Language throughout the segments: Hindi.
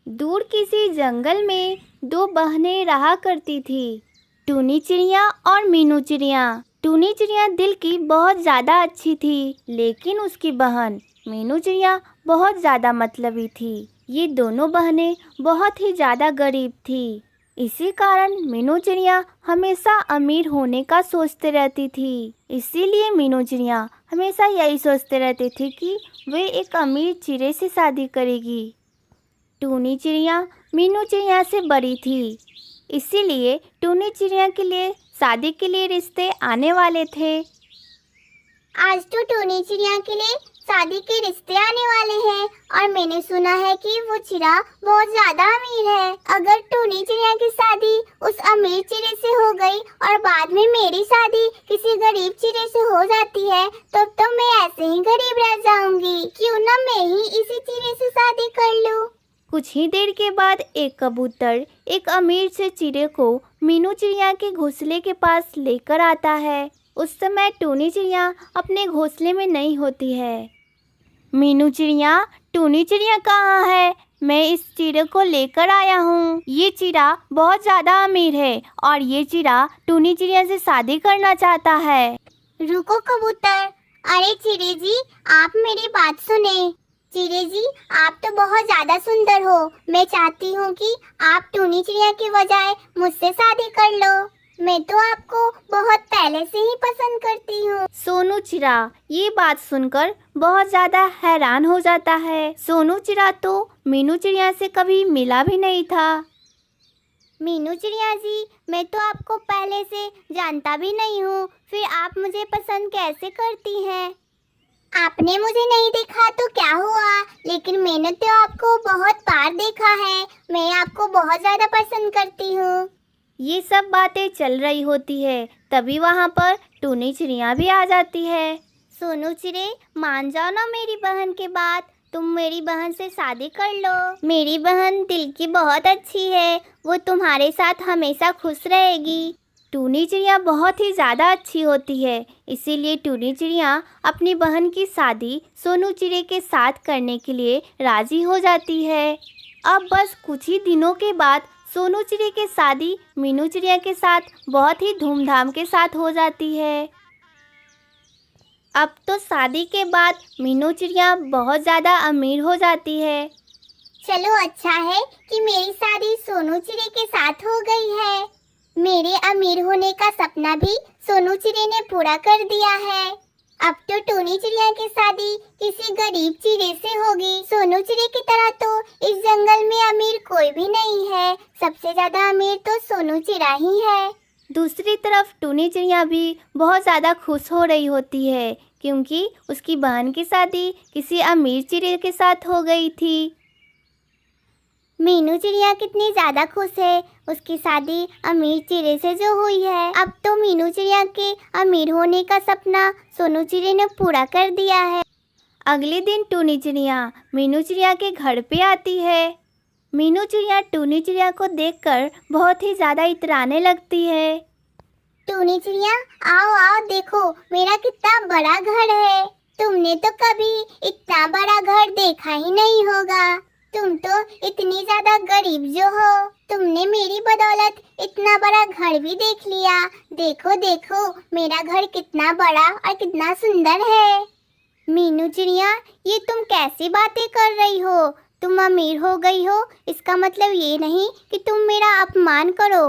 दूर किसी जंगल में दो बहनें रहा करती थी, टूनी चिड़िया और मीनू चिड़िया। टूनी चिड़िया दिल की बहुत ज़्यादा अच्छी थी, लेकिन उसकी बहन मीनू चिड़िया बहुत ज़्यादा मतलबी थी। ये दोनों बहनें बहुत ही ज़्यादा गरीब थी। इसी कारण मीनू चिड़िया हमेशा अमीर होने का सोचते रहती थी। इसीलिए मीनू चिड़िया हमेशा यही सोचते रहती थी कि वे एक अमीर चिड़ै से शादी करेगी। टूनी चिड़िया मीनू चिड़िया से बड़ी थी, इसीलिए टूनी चिड़िया के लिए शादी के लिए रिश्ते आने वाले थे। आज तो टूनी चिड़िया के लिए शादी के रिश्ते आने वाले हैं और मैंने सुना है कि वो चिड़ा बहुत ज्यादा अमीर है। अगर टूनी चिड़िया की शादी उस अमीर चिड़े से हो गई और बाद में मेरी शादी किसी गरीब चिड़े से हो जाती है तो मैं ऐसे ही गरीब रह जाऊंगी। क्यों ना मैं ही इसी चिड़े से शादी कर लूं। कुछ ही देर के बाद एक कबूतर एक अमीर से चिड़े को मीनू चिड़िया के घोंसले के पास लेकर आता है। उस समय टूनी चिड़िया अपने घोंसले में नहीं होती है। मीनू चिड़िया, टूनी चिड़िया कहाँ है? मैं इस चिड़े को लेकर आया हूँ। ये चिड़ा बहुत ज़्यादा अमीर है और ये चिड़ा टूनी चिड़िया से शादी करना चाहता है। रुको कबूतर, अरे चिड़े जी, आप मेरी बात सुने। चिड़े जी, आप तो बहुत ज्यादा सुंदर हो। मैं चाहती हूँ कि आप टूनी चिड़िया की बजाय मुझसे शादी कर लो। मैं तो आपको बहुत पहले से ही पसंद करती हूँ। सोनू चिड़ा ये बात सुनकर बहुत ज़्यादा हैरान हो जाता है। सोनू चिड़ा तो मीनू चिड़िया से कभी मिला भी नहीं था। मीनू चिड़िया जी, मैं तो आपको पहले से जानता भी नहीं हूँ, फिर आप मुझे पसंद कैसे करती हैं? आपने मुझे नहीं देखा तो क्या हुआ, लेकिन मैंने तो आपको बहुत बार देखा है। मैं आपको बहुत ज़्यादा पसंद करती हूँ। ये सब बातें चल रही होती है, तभी वहाँ पर टूनी चिड़िया भी आ जाती है। सोनू चिड़े, मान जाओ ना मेरी बहन के बात, तुम मेरी बहन से शादी कर लो। मेरी बहन दिल की बहुत अच्छी है, वो तुम्हारे साथ हमेशा खुश रहेगी। टूनी चिड़िया बहुत ही ज़्यादा अच्छी होती है, इसीलिए टूनी चिड़िया अपनी बहन की शादी सोनू चिड़े के साथ करने के लिए राज़ी हो जाती है। अब बस कुछ ही दिनों के बाद सोनू चिड़े की शादी मीनू चिड़िया के साथ बहुत ही धूमधाम के साथ हो जाती है। अब तो शादी के बाद मीनू चिड़िया बहुत ज़्यादा अमीर हो जाती है। चलो अच्छा है कि मेरी शादी सोनू चिड़े के साथ हो गई है। मेरे अमीर होने का सपना भी सोनू चिड़े ने पूरा कर दिया है। अब तो टूनी चिड़िया की शादी किसी गरीब चिड़े से होगी। सोनू चिड़े की तरह तो इस जंगल में अमीर कोई भी नहीं है। सबसे ज्यादा अमीर तो सोनू चिड़ा ही है। दूसरी तरफ टूनी चिड़िया भी बहुत ज़्यादा खुश हो रही होती है, क्योंकि उसकी बहन की शादी किसी अमीर चिड़े के साथ हो गई थी। मीनू चिड़िया कितनी ज्यादा खुश है, उसकी शादी अमीर चिड़े से जो हुई है। अब तो मीनू चिड़िया के अमीर होने का सपना सोनू चिड़े ने पूरा कर दिया है। अगले दिन टूनी चिड़िया मीनू चिड़िया के घर पे आती है। मीनू चिड़िया टूनी चिड़िया को देखकर बहुत ही ज़्यादा इतराने लगती है। टूनी चिड़िया, आओ आओ, देखो मेरा कितना बड़ा घर है। तुमने तो कभी इतना बड़ा घर देखा ही नहीं होगा। तुम तो इतनी ज्यादा गरीब जो हो, तुमने मेरी बदौलत इतना बड़ा घर भी देख लिया। देखो देखो मेरा घर कितना बड़ा और कितना सुंदर है। मीनू चिड़िया, ये तुम कैसी बातें कर रही हो? तुम अमीर हो गई हो, इसका मतलब ये नहीं कि तुम मेरा अपमान करो।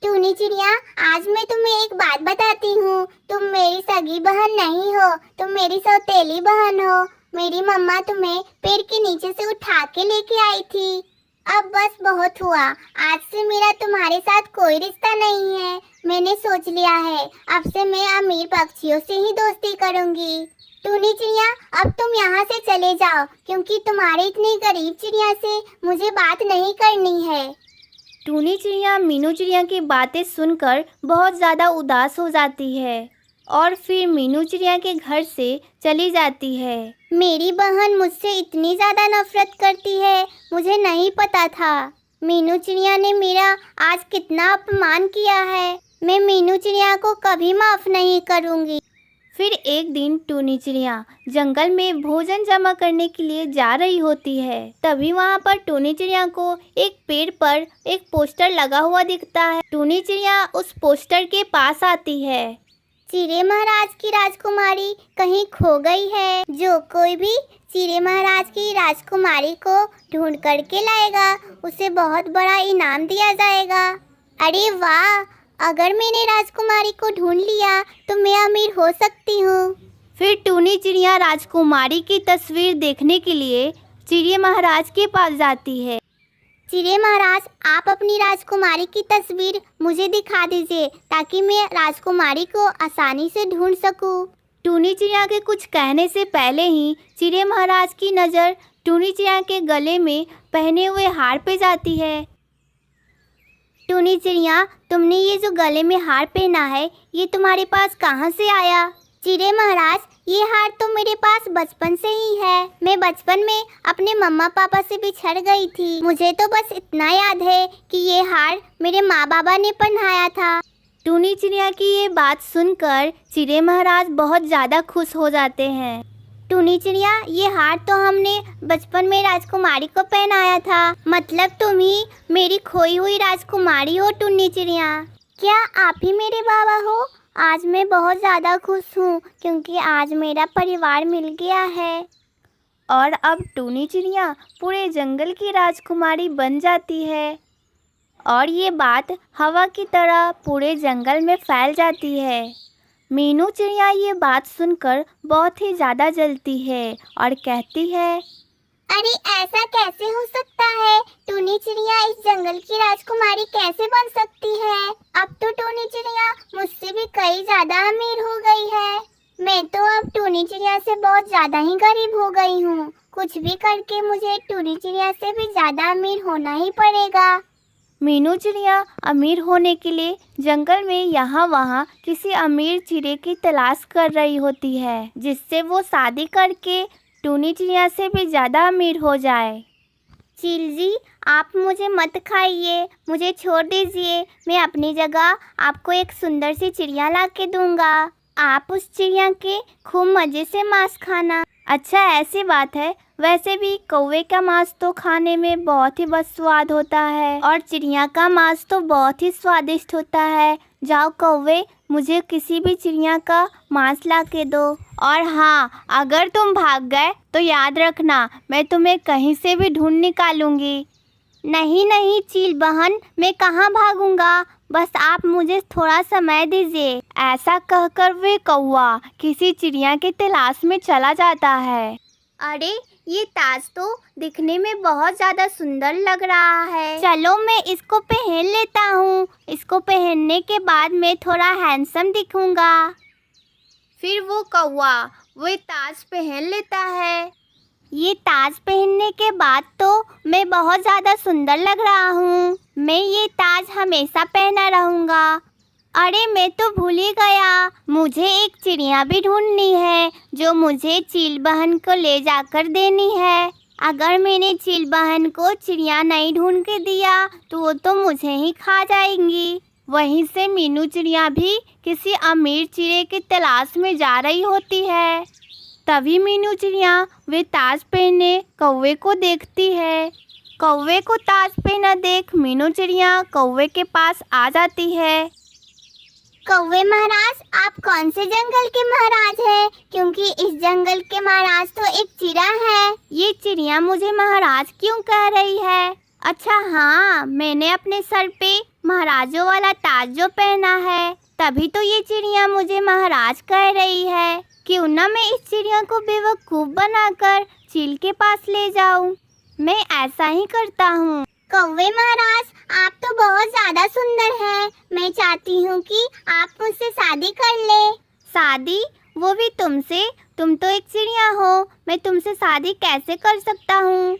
टूनी चिड़िया, आज मैं तुम्हें एक बात बताती हूँ। तुम मेरी सगी बहन नहीं हो, तुम मेरी सौतेली बहन हो। मेरी मम्मा तुम्हें पेड़ के नीचे से उठा के लेके आई थी। अब बस बहुत हुआ, आज से मेरा तुम्हारे साथ कोई रिश्ता नहीं है। मैंने सोच लिया है, अब से मैं अमीर पक्षियों से ही दोस्ती करूँगी। टूनी चिड़िया, अब तुम यहाँ से चले जाओ, क्योंकि तुम्हारे इतनी गरीब चिड़िया से मुझे बात नहीं करनी है। टूनी चिड़िया मीनू चिड़िया की बातें सुनकर बहुत ज़्यादा उदास हो जाती है और फिर मीनू चिड़िया के घर से चली जाती है। मेरी बहन मुझसे इतनी ज़्यादा नफरत करती है, मुझे नहीं पता था। मीनू चिड़िया ने मेरा आज कितना अपमान किया है। मैं मीनू चिड़िया को कभी माफ़ नहीं करूँगी। फिर एक दिन टूनी चिड़िया जंगल में भोजन जमा करने के लिए जा रही होती है। तभी वहाँ पर टूनी चिड़िया को एक पेड़ पर एक पोस्टर लगा हुआ दिखता है। टूनी चिड़िया उस पोस्टर के पास आती है। चिड़े महाराज की राजकुमारी कहीं खो गई है। जो कोई भी चिड़े महाराज की राजकुमारी को ढूंढ करके लाएगा उसे बहुत बड़ा इनाम दिया जाएगा। अरे वाह, अगर मैंने राजकुमारी को ढूंढ लिया तो मैं अमीर हो सकती हूँ। फिर टूनी चिड़िया राजकुमारी की तस्वीर देखने के लिए चिड़िया महाराज के पास जाती है। चिड़े महाराज, आप अपनी राजकुमारी की तस्वीर मुझे दिखा दीजिए ताकि मैं राजकुमारी को आसानी से ढूंढ सकूं। टूनी चिड़िया के कुछ कहने से पहले ही चिड़िया महाराज की नज़र टूनी चिड़िया के गले में पहने हुए हार पे जाती है। टूनी चिड़िया, तुमने ये जो गले में हार पहना है ये तुम्हारे पास कहाँ से आया? चिड़े महाराज, ये हार तो मेरे पास बचपन से ही है। मैं बचपन में अपने मम्मा पापा से बिछड़ गई थी। मुझे तो बस इतना याद है कि ये हार मेरे माँ बाबा ने पहनाया था। टूनी चिड़िया की ये बात सुनकर चिड़िया महाराज बहुत ज़्यादा खुश हो जाते हैं। टूनी चिड़िया, ये हार तो हमने बचपन में राजकुमारी को पहनाया था। मतलब तुम ही मेरी खोई हुई राजकुमारी हो टूनी चिड़िया। क्या आप ही मेरे बाबा हो? आज मैं बहुत ज़्यादा खुश हूँ क्योंकि आज मेरा परिवार मिल गया है। और अब टूनी चिड़िया पूरे जंगल की राजकुमारी बन जाती है और ये बात हवा की तरह पूरे जंगल में फैल जाती है। मीनू चिड़िया ये बात सुनकर बहुत ही ज़्यादा जलती है और कहती है, अरे ऐसा कैसे हो सकता है? टूनी चिड़िया इस जंगल की राजकुमारी कैसे बन सकती है? अब तो टूनी चिड़िया मुझसे भी कई ज्यादा अमीर हो गई है। मैं तो अब टूनी चिड़िया से बहुत ज्यादा ही गरीब हो गई हूँ। कुछ भी करके मुझे टूनी चिड़िया से भी ज्यादा अमीर होना ही पड़ेगा। मीनू चिड़िया अमीर होने के लिए जंगल में यहाँ वहाँ किसी अमीर चिड़े की तलाश कर रही होती है जिससे वो शादी करके टूनी चिड़िया से भी ज़्यादा अमीर हो जाए। चील जी, आप मुझे मत खाइए, मुझे छोड़ दीजिए। मैं अपनी जगह आपको एक सुंदर सी चिड़िया ला के दूंगा। आप उस चिड़िया के खूब मज़े से मांस खाना। अच्छा, ऐसी बात है। वैसे भी कौवे का मांस तो खाने में बहुत ही बदस्वाद होता है और चिड़िया का मांस तो बहुत ही स्वादिष्ट होता है। जाओ कौवे, मुझे किसी भी चिड़िया का मांस ला के दो। और हाँ, अगर तुम भाग गए तो याद रखना मैं तुम्हें कहीं से भी ढूंढ निकालूंगी। नहीं नहीं चील बहन, मैं कहाँ भागूंगा, बस आप मुझे थोड़ा समय दीजिए। ऐसा कहकर वे कौवा किसी चिड़िया की तलाश में चला जाता है। अरे ये ताज तो दिखने में बहुत ज़्यादा सुंदर लग रहा है। चलो मैं इसको पहन लेता हूँ। इसको पहनने के बाद मैं थोड़ा हैंडसम दिखूंगा। फिर वो कौवा वो ताज पहन लेता है। ये ताज पहनने के बाद तो मैं बहुत ज़्यादा सुंदर लग रहा हूँ। मैं ये ताज हमेशा पहना रहूँगा। अरे मैं तो भूल ही गया, मुझे एक चिड़िया भी ढूंढनी है जो मुझे चील बहन को ले जाकर देनी है। अगर मैंने चील बहन को चिड़िया नहीं ढूंढ के दिया तो वो तो मुझे ही खा जाएंगी। वहीं से मीनू चिड़िया भी किसी अमीर चिड़े की तलाश में जा रही होती है। तभी मीनू चिड़िया वे ताज पहने कौवे को देखती है। कौवे को ताज पहना देख मीनू चिड़िया कौवे के पास आ जाती है। कौवे महाराज, आप कौन से जंगल के महाराज हैं? क्योंकि इस जंगल के महाराज तो एक चिड़ा है। ये चिड़िया मुझे महाराज क्यों कह रही है? अच्छा हाँ, मैंने अपने सर पे महाराजों वाला ताज जो पहना है तभी तो ये चिड़िया मुझे महाराज कह रही है। क्यों ना मैं इस चिड़िया को बेवकूफ़ बनाकर चील के पास ले जाऊं। मैं ऐसा ही करता हूँ। कौवे महाराज, आप तो बहुत ज्यादा सुंदर हैं। मैं चाहती हूँ कि आप मुझसे शादी कर ले। शादी? वो भी तुमसे? तुम तो एक चिड़िया हो, मैं तुमसे शादी कैसे कर सकता हूँ?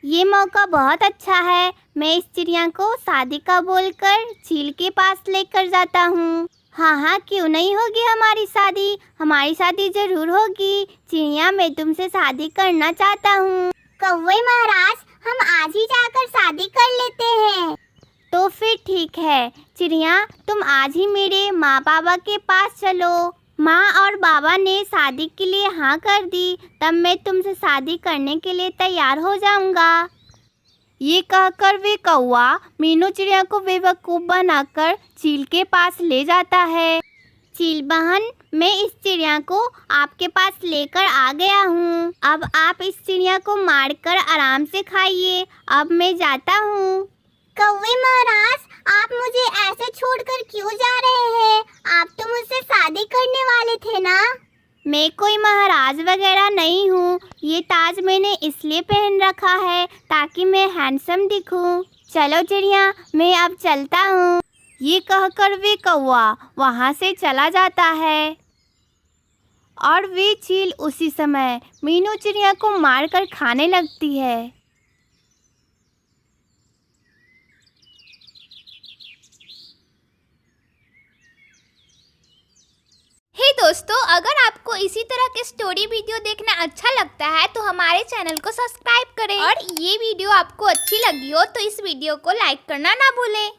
ये मौका बहुत अच्छा है। मैं इस चिड़िया को शादी का बोलकर चील के पास लेकर जाता हूँ। हाँ हाँ, क्यों नहीं होगी हमारी शादी? हमारी शादी जरूर होगी। चिड़िया, मैं तुमसे शादी करना चाहता हूँ। कौवे महाराज, हम आज ही जाकर शादी कर लेते हैं। तो फिर ठीक है चिड़िया, तुम आज ही मेरे माँ बाबा के पास चलो माँ और बाबा ने शादी के लिए हाँ कर दी, तब मैं तुमसे शादी करने के लिए तैयार हो जाऊंगा। ये कहकर वे कौवा मीनू चिड़िया को बेवकूफ़ बनाकर चील के पास ले जाता है। चील बहन, मैं इस चिड़िया को आपके पास लेकर आ गया हूँ। अब आप इस चिड़िया को मारकर आराम से खाइए। अब मैं जाता हूँ। कौवे महाराज, आप मुझे ऐसे छोड़कर क्यों जा रहे हैं? आप तो मुझसे शादी करने वाले थे ना। मैं कोई महाराज वगैरह नहीं हूँ। ये ताज मैंने इसलिए पहन रखा है ताकि मैं हैंडसम दिखूँ। चलो चिड़िया, मैं अब चलता हूँ। ये कहकर वे कौवा वहाँ से चला जाता है और वे चील उसी समय मीनू चिड़िया को मारकर खाने लगती है। हे दोस्तों, अगर आपको इसी तरह के स्टोरी वीडियो देखना अच्छा लगता है तो हमारे चैनल को सब्सक्राइब करें और ये वीडियो आपको अच्छी लगी हो तो इस वीडियो को लाइक करना ना भूलें।